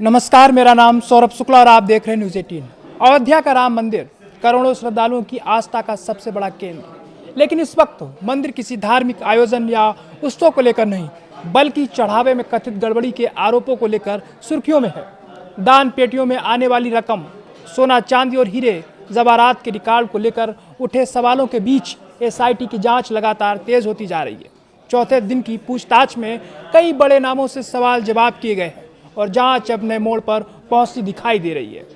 नमस्कार, मेरा नाम सौरभ शुक्ला और आप देख रहे हैं न्यूज़ 18। अयोध्या का राम मंदिर करोड़ों श्रद्धालुओं की आस्था का सबसे बड़ा केंद्र, लेकिन इस वक्त मंदिर किसी धार्मिक आयोजन या उत्सव को लेकर नहीं, बल्कि चढ़ावे में कथित गड़बड़ी के आरोपों को लेकर सुर्खियों में है। दान पेटियों में आने वाली रकम, सोना चांदी और हीरे जवाहरात के रिकॉर्ड को लेकर उठे सवालों के बीच एसआईटी की जाँच लगातार तेज होती जा रही है। चौथे दिन की पूछताछ में कई बड़े नामों से सवाल जवाब किए गए हैं और जांच अब नए मोड़ पर पहुंचती दिखाई दे रही है।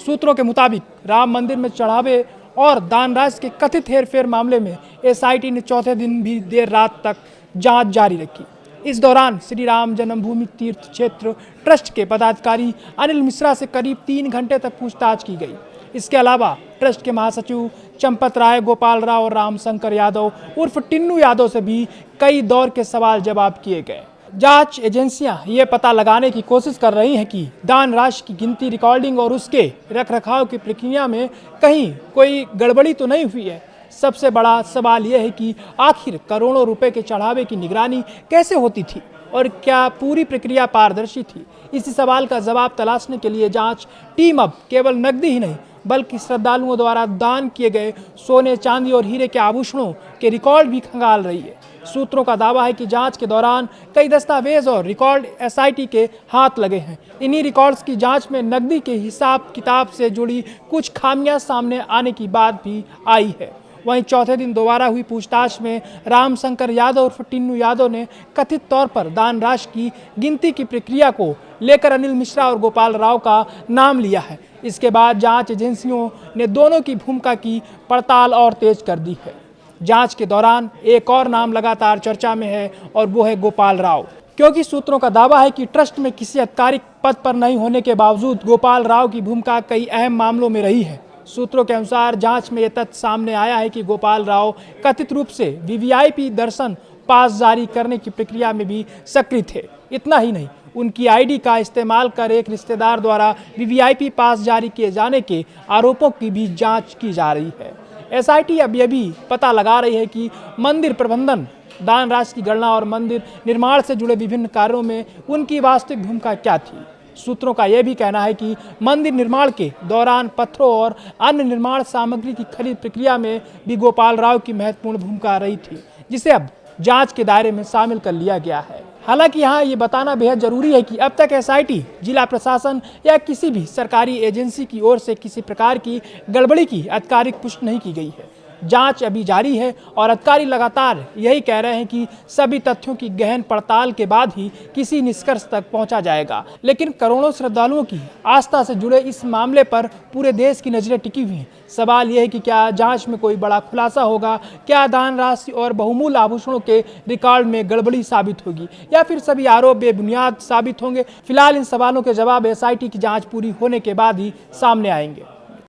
सूत्रों के मुताबिक राम मंदिर में चढ़ावे और दान राशि के कथित हेरफेर मामले में एसआईटी ने चौथे दिन भी देर रात तक जांच जारी रखी। इस दौरान श्री राम जन्मभूमि तीर्थ क्षेत्र ट्रस्ट के पदाधिकारी अनिल मिश्रा से करीब 3 घंटे तक पूछताछ की गई। इसके अलावा ट्रस्ट के महासचिव चंपत राय, गोपाल राव और रामशंकर यादव उर्फ टिन्नू यादव से भी कई दौर के सवाल जवाब किए गए। जांच एजेंसियां ये पता लगाने की कोशिश कर रही हैं कि दान राशि की गिनती, रिकॉर्डिंग और उसके रखरखाव की प्रक्रिया में कहीं कोई गड़बड़ी तो नहीं हुई है। सबसे बड़ा सवाल यह है कि आखिर करोड़ों रुपए के चढ़ावे की निगरानी कैसे होती थी और क्या पूरी प्रक्रिया पारदर्शी थी। इसी सवाल का जवाब तलाशने के लिए जांच टीम अब केवल नकदी ही नहीं बल्कि श्रद्धालुओं द्वारा दान किए गए सोने, चांदी और हीरे के आभूषणों के रिकॉर्ड भी खंगाल रही है। सूत्रों का दावा है कि जांच के दौरान कई दस्तावेज और रिकॉर्ड एसआईटी के हाथ लगे हैं। इन्हीं रिकॉर्ड्स की जांच में नकदी के हिसाब किताब से जुड़ी कुछ खामियां सामने आने की बात भी आई है। वहीं चौथे दिन दोबारा हुई पूछताछ में रामशंकर यादव और टिन्नू यादव ने कथित तौर पर दान राशि की गिनती की प्रक्रिया को लेकर अनिल मिश्रा और गोपाल राव का नाम लिया है। इसके बाद जांच एजेंसियों ने दोनों की भूमिका की पड़ताल और तेज कर दी है। जांच के दौरान एक और नाम लगातार चर्चा में है और वो है गोपाल राव, क्योंकि सूत्रों का दावा है कि ट्रस्ट में किसी आधिकारिक पद पर नहीं होने के बावजूद गोपाल राव की भूमिका कई अहम मामलों में रही है। सूत्रों के अनुसार जांच में यह तथ्य सामने आया है कि गोपाल राव कथित रूप से वीवीआईपी दर्शन पास जारी करने की प्रक्रिया में भी सक्रिय थे। इतना ही नहीं, उनकी आईडी का इस्तेमाल कर एक रिश्तेदार द्वारा वीवीआईपी पास जारी किए जाने के आरोपों की भी जांच की जा रही है। एसआईटी अब यह भी पता लगा रही है कि मंदिर प्रबंधन, दान राशि की गणना और मंदिर निर्माण से जुड़े विभिन्न कार्यों में उनकी वास्तविक भूमिका क्या थी। सूत्रों का यह भी कहना है कि मंदिर निर्माण के दौरान पत्थरों और अन्य निर्माण सामग्री की खरीद प्रक्रिया में भी गोपाल राव की महत्वपूर्ण भूमिका रही थी, जिसे अब जांच के दायरे में शामिल कर लिया गया है। हालांकि यहाँ ये बताना बेहद जरूरी है कि अब तक एसआईटी, जिला प्रशासन या किसी भी सरकारी एजेंसी की ओर से किसी प्रकार की गड़बड़ी की आधिकारिक पुष्टि नहीं की गई है। जांच अभी जारी है और अधिकारी लगातार यही कह रहे हैं कि सभी तथ्यों की गहन पड़ताल के बाद ही किसी निष्कर्ष तक पहुंचा जाएगा। लेकिन करोड़ों श्रद्धालुओं की आस्था से जुड़े इस मामले पर पूरे देश की नजरें टिकी हुई हैं। सवाल यह है कि क्या जांच में कोई बड़ा खुलासा होगा, क्या दान राशि और बहुमूल्य आभूषणों के रिकॉर्ड में गड़बड़ी साबित होगी या फिर सभी आरोप बेबुनियाद साबित होंगे। फिलहाल इन सवालों के जवाब एसआईटी की जाँच पूरी होने के बाद ही सामने आएंगे।